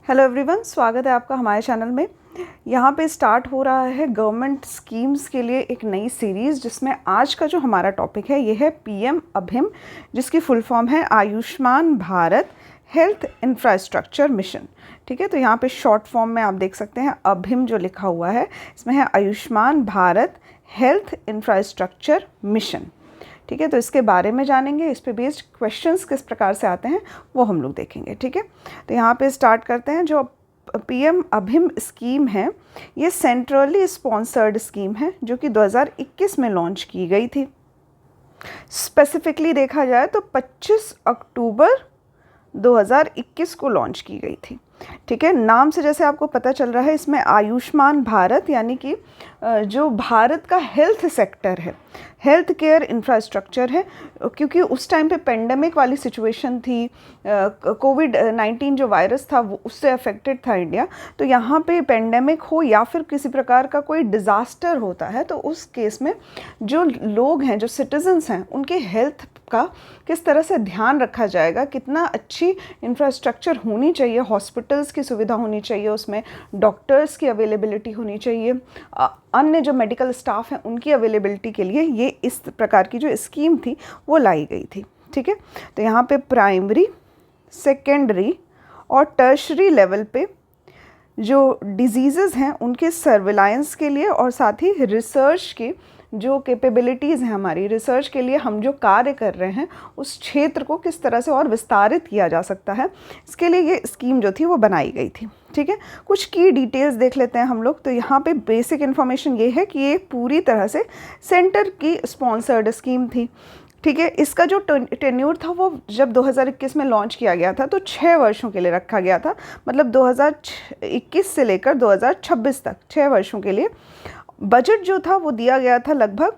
Hello everyone, स्वागत है आपका हमारे चैनल में। यहाँ पे स्टार्ट हो रहा है गवर्नमेंट स्कीम्स के लिए एक नई सीरीज़, जिसमें आज का जो हमारा टॉपिक है ये है पीएम अभिम, जिसकी फुल फॉर्म है Ayushman Bharat health infrastructure mission. ठीक है, तो यहाँ पे शॉर्ट फॉर्म में आप देख सकते हैं अभिम जो लिखा हुआ है, इसमें है Ayushman Bharat health infrastructure mission. ठीक है, तो इसके बारे में जानेंगे, इस पे बेस्ड क्वेश्चंस किस प्रकार से आते हैं वो हम लोग देखेंगे। ठीक है, तो यहाँ पे स्टार्ट करते हैं। जो पीएम अभिम स्कीम है ये सेंट्रली स्पॉन्सर्ड स्कीम है, जो कि 2021 में लॉन्च की गई थी। स्पेसिफिकली देखा जाए तो 25 अक्टूबर 2021 को लॉन्च की गई थी। ठीक है, नाम से जैसे आपको पता चल रहा है, इसमें आयुष्मान भारत यानी कि जो भारत का हेल्थ सेक्टर है, हेल्थ केयर इंफ्रास्ट्रक्चर है, क्योंकि उस टाइम पे पेंडेमिक वाली सिचुएशन थी, कोविड-19 जो वायरस था वो उससे अफेक्टेड था इंडिया। तो यहाँ पे पेंडेमिक हो या फिर किसी प्रकार का कोई डिज़ास्टर होता है, तो उस केस में जो लोग हैं, जो सिटीजन्स हैं, उनके हेल्थ का किस तरह से ध्यान रखा जाएगा, कितना अच्छी इंफ्रास्ट्रक्चर होनी चाहिए, हॉस्पिटल्स की सुविधा होनी चाहिए, उसमें डॉक्टर्स की अवेलेबिलिटी होनी चाहिए, अन्य जो मेडिकल स्टाफ हैं उनकी अवेलेबिलिटी के लिए ये इस प्रकार की जो स्कीम थी वो लाई गई थी। ठीक है, तो यहाँ पे प्राइमरी, सेकेंडरी और टर्शरी लेवल पे जो डिजीज़ेज़ हैं उनके सर्विलांस के लिए और साथ ही रिसर्च के जो कैपेबिलिटीज़ हैं, हमारी रिसर्च के लिए हम जो कार्य कर रहे हैं उस क्षेत्र को किस तरह से और विस्तारित किया जा सकता है, इसके लिए ये स्कीम जो थी वो बनाई गई थी। ठीक है, कुछ की डिटेल्स देख लेते हैं हम लोग। तो यहाँ पे बेसिक इन्फॉर्मेशन ये है कि ये पूरी तरह से सेंटर की स्पॉन्सर्ड स्कीम थी। ठीक है, इसका जो टेन्यूर था वो जब 2021 में लॉन्च किया गया था तो 6 वर्षों के लिए रखा गया था, मतलब 2021 से लेकर 2026 तक 6 वर्षों के लिए। बजट जो था वो दिया गया था लगभग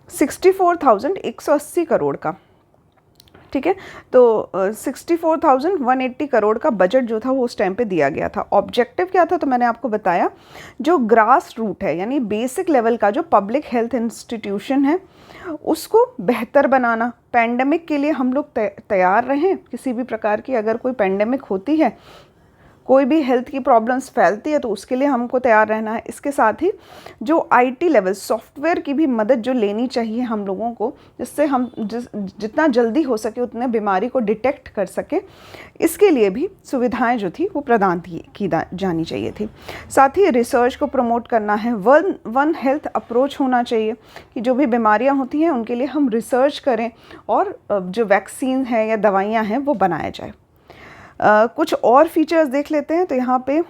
64,180 करोड़ का। ठीक है, तो 64,180 करोड़ का बजट जो था वो उस टाइम पे दिया गया था। ऑब्जेक्टिव क्या था तो मैंने आपको बताया, जो ग्रास रूट है यानी बेसिक लेवल का जो पब्लिक हेल्थ इंस्टीट्यूशन है उसको बेहतर बनाना। पैंडेमिक के लिए हम लोग तैयार रहें, किसी भी प्रकार की अगर कोई पैंडेमिक होती है, कोई भी हेल्थ की प्रॉब्लम्स फैलती है तो उसके लिए हमको तैयार रहना है। इसके साथ ही जो आईटी लेवल सॉफ्टवेयर की भी मदद जो लेनी चाहिए हम लोगों को, जिससे हम जितना जल्दी हो सके उतने बीमारी को डिटेक्ट कर सके, इसके लिए भी सुविधाएं जो थी वो प्रदान की जानी चाहिए थी। साथ ही रिसर्च को प्रमोट करना है, वन हेल्थ अप्रोच होना चाहिए कि जो भी बीमारियाँ होती हैं उनके लिए हम रिसर्च करें और जो वैक्सीन है या दवाइयाँ हैं वो बनाया जाए। कुछ और फीचर्स देख लेते हैं। तो यहाँ पे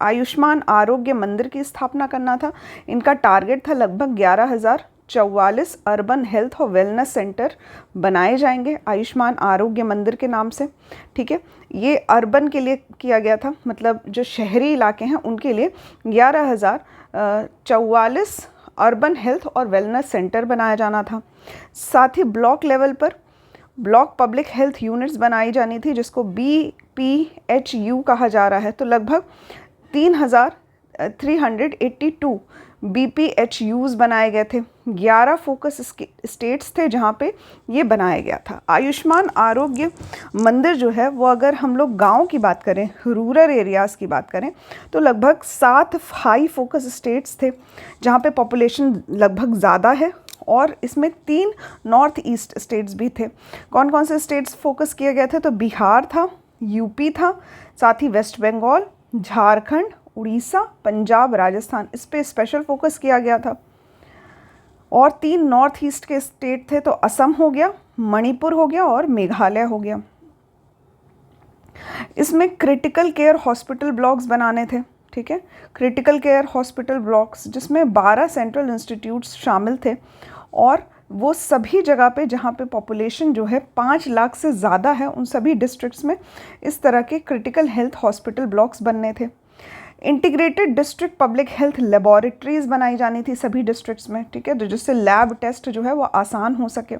आयुष्मान आरोग्य मंदिर की स्थापना करना था। इनका टारगेट था लगभग 11,044 अर्बन हेल्थ और वेलनेस सेंटर बनाए जाएंगे आयुष्मान आरोग्य मंदिर के नाम से। ठीक है, ये अर्बन के लिए किया गया था, मतलब जो शहरी इलाके हैं उनके लिए 11,044 अर्बन हेल्थ और वेलनेस सेंटर बनाया जाना था। साथ ही ब्लॉक लेवल पर ब्लॉक पब्लिक हेल्थ यूनिट्स बनाई जानी थी, जिसको BPHU कहा जा रहा है। तो लगभग 3,382 BPHUs बनाए गए थे। 11 फोकस स्टेट्स थे जहाँ पे ये बनाया गया था। आयुष्मान आरोग्य मंदिर जो है वो, अगर हम लोग गांव की बात करें, रूरल एरियाज़ की बात करें, तो लगभग 7 हाई फोकस स्टेट्स थे जहाँ पे पॉपुलेशन लगभग ज़्यादा है, और इसमें 3 नॉर्थ ईस्ट स्टेट्स भी थे। कौन कौन से स्टेट्स फोकस किए गए थे तो बिहार था, यूपी था, साथ ही वेस्ट बंगाल, झारखंड, उड़ीसा, पंजाब, राजस्थान, इस पे स्पेशल फोकस किया गया था। और 3 नॉर्थ ईस्ट के स्टेट थे, तो असम हो गया, मणिपुर हो गया और मेघालय हो गया। इसमें क्रिटिकल केयर हॉस्पिटल ब्लॉक्स बनाने थे। ठीक है, क्रिटिकल केयर हॉस्पिटल ब्लॉक्स जिसमें 12 सेंट्रल इंस्टीट्यूट्स शामिल थे, और वो सभी जगह पे जहाँ पे पॉपुलेशन जो है 5 लाख से ज़्यादा है उन सभी डिस्ट्रिक्ट्स में इस तरह के क्रिटिकल हेल्थ हॉस्पिटल ब्लॉक्स बनने थे। Integrated district public health laboratories बनाई जानी थी सभी डिस्ट्रिक्ट्स में। ठीक है, तो जिससे लैब टेस्ट जो है वो आसान हो सके।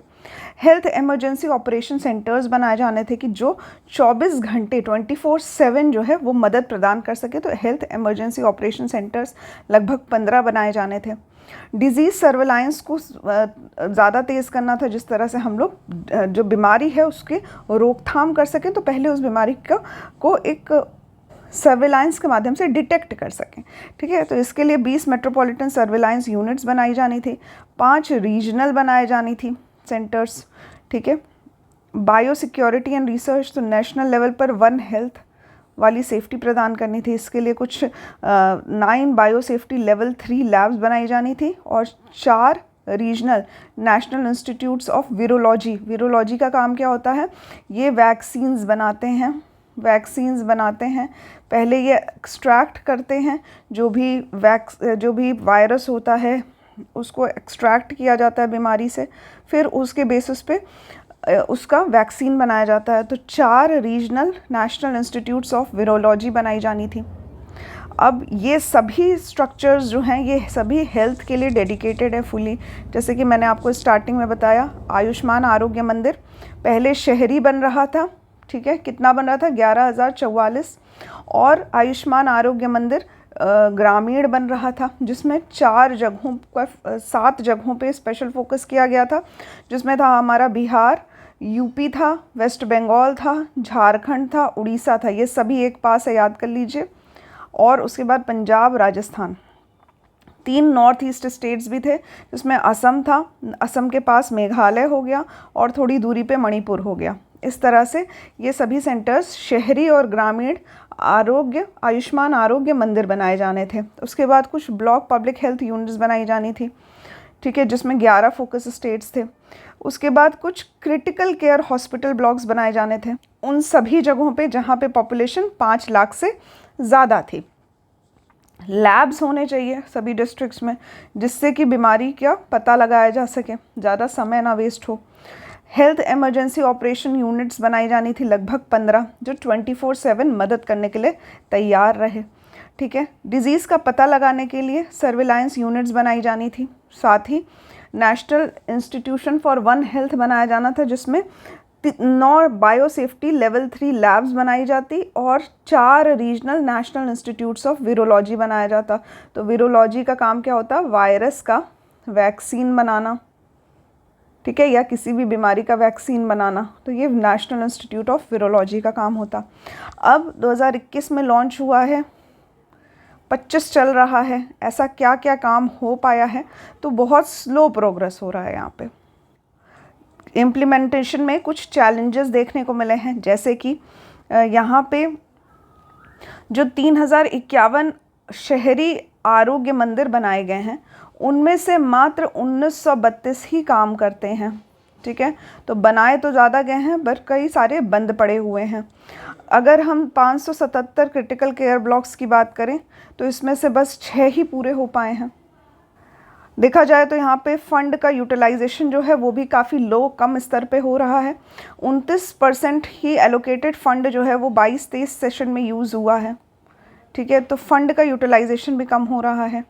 हेल्थ इमरजेंसी ऑपरेशन सेंटर्स बनाए जाने थे कि जो 24 घंटे 24/7 जो है वो मदद प्रदान कर सके। तो हेल्थ इमरजेंसी ऑपरेशन सेंटर्स लगभग 15 बनाए जाने थे। डिजीज़ सर्वेलांस को ज़्यादा तेज़ करना था, जिस तरह से हम लोग जो बीमारी है उसके रोकथाम कर सकें। तो पहले उस बीमारी को एक सर्विलांस के माध्यम से डिटेक्ट कर सकें। ठीक है, तो इसके लिए 20 मेट्रोपॉलिटन सर्विलांस यूनिट्स बनाई जानी थी, 5 रीजनल बनाए जानी थी सेंटर्स। ठीक है, बायो सिक्योरिटी एंड रिसर्च, तो नेशनल लेवल पर वन हेल्थ वाली सेफ्टी प्रदान करनी थी। इसके लिए कुछ 9 बायो सेफ्टी लेवल 3 लैब्स बनाई जानी थी और 4 regional national institutes of virology. Virology का काम क्या होता है, ये वैक्सीन्स बनाते हैं। पहले ये एक्सट्रैक्ट करते हैं, जो भी वायरस होता है उसको एक्सट्रैक्ट किया जाता है बीमारी से, फिर उसके बेसिस पे उसका वैक्सीन बनाया जाता है। तो 4 regional national institutes of virology बनाई जानी थी। अब ये सभी स्ट्रक्चर्स जो हैं ये सभी हेल्थ के लिए डेडिकेटेड है फुली। जैसे कि मैंने आपको स्टार्टिंग में बताया, आयुष्मान आरोग्य मंदिर पहले शहरी बन रहा था। ठीक है, कितना बन रहा था, 11,044, और आयुष्मान आरोग्य मंदिर ग्रामीण बन रहा था, जिसमें 7 जगहों पे स्पेशल फोकस किया गया था, जिसमें था हमारा बिहार, यूपी था, वेस्ट बंगाल था, झारखंड था, उड़ीसा था। ये सभी एक पास है, याद कर लीजिए। और उसके बाद Punjab, Rajasthan, 3 north east states भी थे, जिसमें असम था, असम के पास मेघालय हो गया और थोड़ी दूरी पे मणिपुर हो गया। इस तरह से ये सभी सेंटर्स शहरी और ग्रामीण आयुष्मान आरोग्य मंदिर बनाए जाने थे। उसके बाद कुछ ब्लॉक पब्लिक हेल्थ यूनिट्स बनाई जानी थी। ठीक है, जिसमें 11 फोकस स्टेट्स थे। उसके बाद कुछ क्रिटिकल केयर हॉस्पिटल ब्लॉक्स बनाए जाने थे उन सभी जगहों पे जहाँ पे पॉपुलेशन 5 लाख से ज़्यादा थी। लैब्स होने चाहिए सभी डिस्ट्रिक्ट्स में, जिससे कि बीमारी का पता लगाया जा सके, ज़्यादा समय ना वेस्ट हो। हेल्थ इमरजेंसी ऑपरेशन यूनिट्स बनाई जानी थी लगभग 15, जो 24/7 मदद करने के लिए तैयार रहे। ठीक है, डिज़ीज़ का पता लगाने के लिए सर्विलांस यूनिट्स बनाई जानी थी। साथ ही national institution for one health बनाया जाना था, जिसमें 9 बायो सेफ्टी लेवल 3 लैब्स बनाई जाती और 4 regional national institutes of virology बनाया जाता। तो वीरोलॉजी का काम क्या होता है, वायरस का वैक्सीन बनाना। ठीक है, या किसी भी बीमारी का वैक्सीन बनाना, तो ये नेशनल इंस्टीट्यूट ऑफ वीरोलॉजी का काम होता। अब 2021 में लॉन्च हुआ है, 25 चल रहा है। ऐसा क्या क्या काम हो पाया है, तो बहुत स्लो प्रोग्रेस हो रहा है यहाँ पे। इम्प्लीमेंटेशन में कुछ चैलेंजेस देखने को मिले हैं, जैसे कि यहाँ पे जो 3051 शहरी आरोग्य मंदिर बनाए गए हैं, उनमें से मात्र 1932 ही काम करते हैं। ठीक है, तो बनाए तो ज़्यादा गए हैं पर कई सारे बंद पड़े हुए हैं। अगर हम 577 क्रिटिकल केयर ब्लॉक्स की बात करें, तो इसमें से बस 6 ही पूरे हो पाए हैं। देखा जाए तो यहाँ पे फंड का यूटिलाइजेशन जो है वो भी काफ़ी लो, कम स्तर पे हो रहा है। 29% ही एलोकेटेड फंड जो है वो 22-23 सेशन में यूज़ हुआ है। ठीक है, तो फंड का यूटिलाइजेशन भी कम हो रहा है।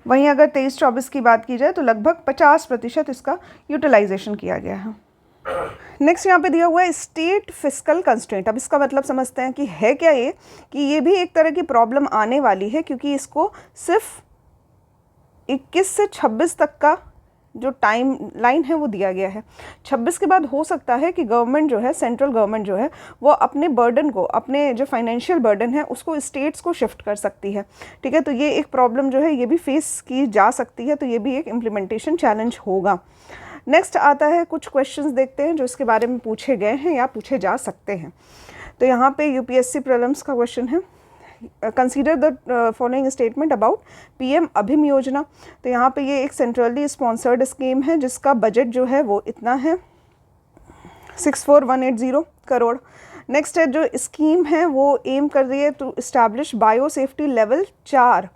वहीं अगर 23-24 की बात की जाए तो लगभग 50% इसका यूटिलाइजेशन किया गया है। नेक्स्ट यहाँ पे दिया हुआ है स्टेट फिस्कल कंस्ट्रेंट। अब इसका मतलब समझते हैं कि है क्या ये, कि ये भी एक तरह की प्रॉब्लम आने वाली है, क्योंकि इसको सिर्फ 21 से 26 तक का जो टाइम लाइन है वो दिया गया है। 26 के बाद हो सकता है कि गवर्नमेंट जो है, सेंट्रल गवर्नमेंट जो है, वो अपने बर्डन को, अपने जो फाइनेंशियल बर्डन है उसको स्टेट्स को शिफ्ट कर सकती है। ठीक है, तो ये एक प्रॉब्लम जो है ये भी फेस की जा सकती है, तो ये भी एक इम्प्लीमेंटेशन चैलेंज होगा। नेक्स्ट आता है, कुछ क्वेश्चंस देखते हैं जो इसके बारे में पूछे गए हैं या पूछे जा सकते हैं। तो यहाँ पे यूपीएससी प्रीलिम्स का क्वेश्चन है, consider the following statement about PM अभिम योजना। तो यहाँ पे ये एक सेंट्रली स्पॉन्सर्ड स्कीम है जिसका बजट जो है वो इतना है 64,180 करोड़। नेक्स्ट है, जो स्कीम है वो एम कर रही है to establish bio safety level 4।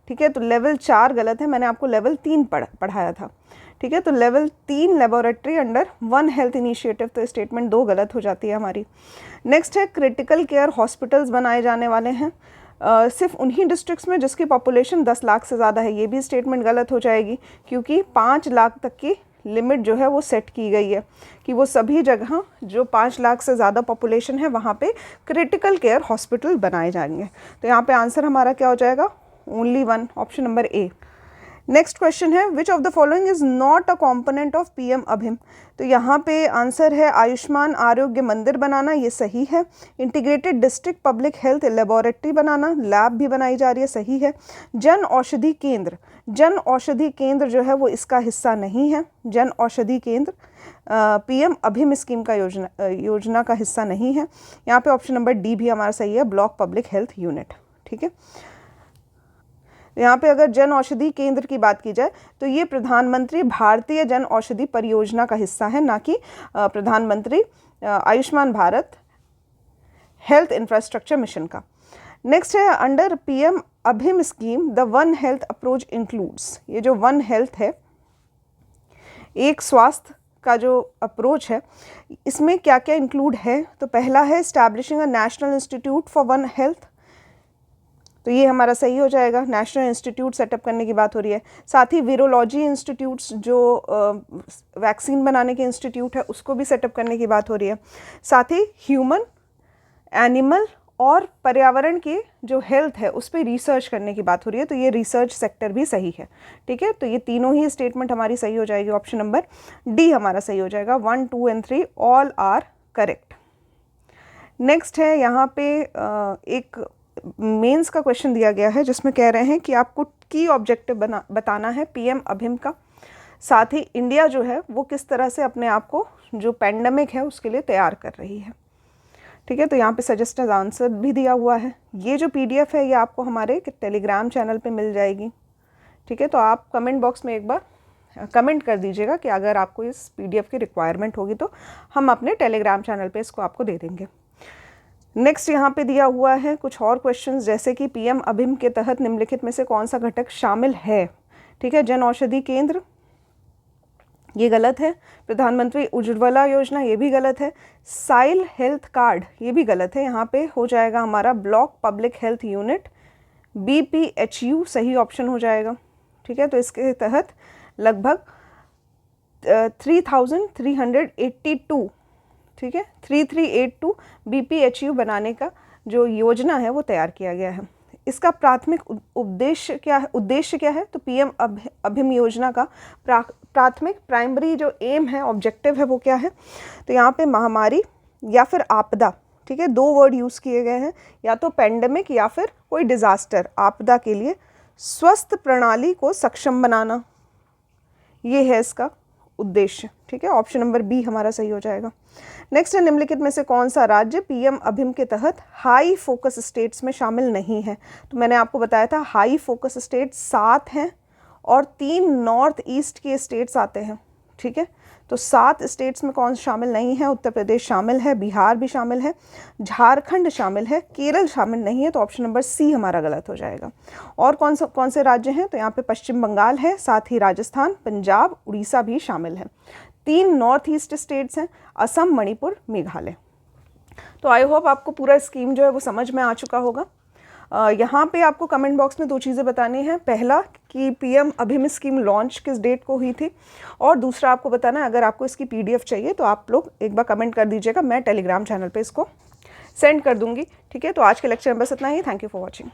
ठीक है, तो लेवल 4 गलत है, मैंने आपको लेवल 3 पढ़ाया था। ठीक है, तो level 3 laboratory under one health initiative, तो स्टेटमेंट 2 गलत हो जाती है हमारी। नेक्स्ट है, क्रिटिकल केयर हॉस्पिटल्स बनाए जाने वाले हैं सिर्फ उन्हीं डिस्ट्रिक्ट्स में जिसकी पॉपुलेशन 10 लाख से ज़्यादा है, ये भी स्टेटमेंट गलत हो जाएगी, क्योंकि 5 लाख तक की लिमिट जो है वो सेट की गई है कि वो सभी जगह जो 5 लाख से ज़्यादा पॉपुलेशन है वहाँ पे क्रिटिकल केयर हॉस्पिटल बनाए जाएंगे। तो यहाँ पे आंसर हमारा क्या हो जाएगा, only 1, option number A. Next question है which of the following is not a component of PM अभिम। तो यहाँ पे आंसर है आयुष्मान आरोग्य मंदिर बनाना, ये सही है। Integrated district public health laboratory बनाना, लैब भी बनाई जा रही है, सही है। जन औषधि केंद्र, जन औषधि केंद्र जो है वो इसका हिस्सा नहीं है। जन औषधि केंद्र पीएम अभिम स्कीम का योजना का हिस्सा नहीं है। यहाँ पे ऑप्शन नंबर डी भी हमारा सही है, ब्लॉक पब्लिक हेल्थ यूनिट। ठीक है, यहाँ पे अगर जन औषधि केंद्र की बात की जाए तो ये प्रधानमंत्री भारतीय जन औषधि परियोजना का हिस्सा है, ना कि Pradhanmantri Ayushman Bharat health infrastructure mission का। नेक्स्ट है अंडर पीएम अभिम scheme the one health approach includes. ये जो वन हेल्थ है, एक स्वास्थ्य का जो अप्रोच है, इसमें क्या क्या इंक्लूड है? तो पहला है establishing a national institute for one health, तो ये हमारा सही हो जाएगा। नेशनल इंस्टीट्यूट सेटअप करने की बात हो रही है। साथ ही वीरोलॉजी इंस्टीट्यूट्स जो वैक्सीन बनाने के इंस्टीट्यूट है उसको भी सेटअप करने की बात हो रही है। साथ ही ह्यूमन, एनिमल और पर्यावरण की जो हेल्थ है उस पर रिसर्च करने की बात हो रही है, तो ये रिसर्च सेक्टर भी सही है। ठीक है, तो ये तीनों ही स्टेटमेंट हमारी सही हो जाएगी। ऑप्शन नंबर डी हमारा सही हो जाएगा। 1, 2 and 3 all are correct. Next है यहाँ पे एक मेंस का क्वेश्चन दिया गया है जिसमें कह रहे हैं कि आपको की ऑब्जेक्टिव बताना है पीएम अभिम का। साथ ही इंडिया जो है वो किस तरह से अपने आप को जो पैंडमिक है उसके लिए तैयार कर रही है। ठीक है, तो यहाँ पे सजेस्टेड आंसर भी दिया हुआ है। ये जो पीडीएफ है ये आपको हमारे टेलीग्राम चैनल पे मिल जाएगी। ठीक है, तो आप कमेंट बॉक्स में एक बार कमेंट कर दीजिएगा कि अगर आपको इस पीडीएफ की रिक्वायरमेंट होगी तो हम अपने टेलीग्राम चैनल पे इसको आपको दे देंगे। नेक्स्ट यहाँ पे दिया हुआ है कुछ और क्वेश्चंस, जैसे कि पीएम अभिम के तहत निम्नलिखित में से कौन सा घटक शामिल है? ठीक है, जन औषधि केंद्र, ये गलत है। प्रधानमंत्री उज्ज्वला योजना, ये भी गलत है। साइल हेल्थ कार्ड, ये भी गलत है। यहाँ पे हो जाएगा हमारा block public health unit, BPHU सही ऑप्शन हो जाएगा। ठीक है, तो इसके तहत लगभग 3382, ठीक है, 3382 BPHU बनाने का जो योजना है वो तैयार किया गया है। इसका प्राथमिक उद्देश्य क्या है? तो पीएम अभिम योजना का प्राथमिक प्राइमरी जो एम है, ऑब्जेक्टिव है, वो क्या है? तो यहाँ पे महामारी या फिर आपदा, ठीक है, 2 वर्ड यूज़ किए गए हैं, या तो पेंडेमिक या फिर कोई डिज़ास्टर, आपदा के लिए स्वस्थ प्रणाली को सक्षम बनाना, ये है इसका उद्देश्य। ठीक है, ऑप्शन नंबर बी हमारा सही हो जाएगा। नेक्स्ट है निम्नलिखित में से कौन सा राज्य पीएम अभिम के तहत हाई फोकस स्टेट्स में शामिल नहीं है? तो मैंने आपको बताया था हाई फोकस स्टेट 7 हैं और 3 नॉर्थ ईस्ट के स्टेट्स आते हैं। ठीक है, तो 7 स्टेट्स में कौन शामिल नहीं है? उत्तर प्रदेश शामिल है, बिहार भी शामिल है, झारखंड शामिल है, केरल शामिल नहीं है, तो ऑप्शन नंबर सी हमारा गलत हो जाएगा। और कौन से राज्य हैं? तो यहाँ पे पश्चिम बंगाल है, साथ ही राजस्थान, पंजाब, उड़ीसा भी शामिल है। 3 नॉर्थ ईस्ट स्टेट्स हैं, असम, मणिपुर, मेघालय। तो आई होप आपको पूरा स्कीम जो है वो समझ में आ चुका होगा। यहाँ पे आपको कमेंट बॉक्स में 2 चीज़ें बतानी है। पहला कि पीएम अभिम स्कीम लॉन्च किस डेट को हुई थी, और दूसरा आपको बताना है अगर आपको इसकी पीडीएफ चाहिए तो आप लोग एक बार कमेंट कर दीजिएगा, मैं टेलीग्राम चैनल पे इसको सेंड कर दूँगी। ठीक है, तो आज के लेक्चर में बस इतना ही। Thank you for watching.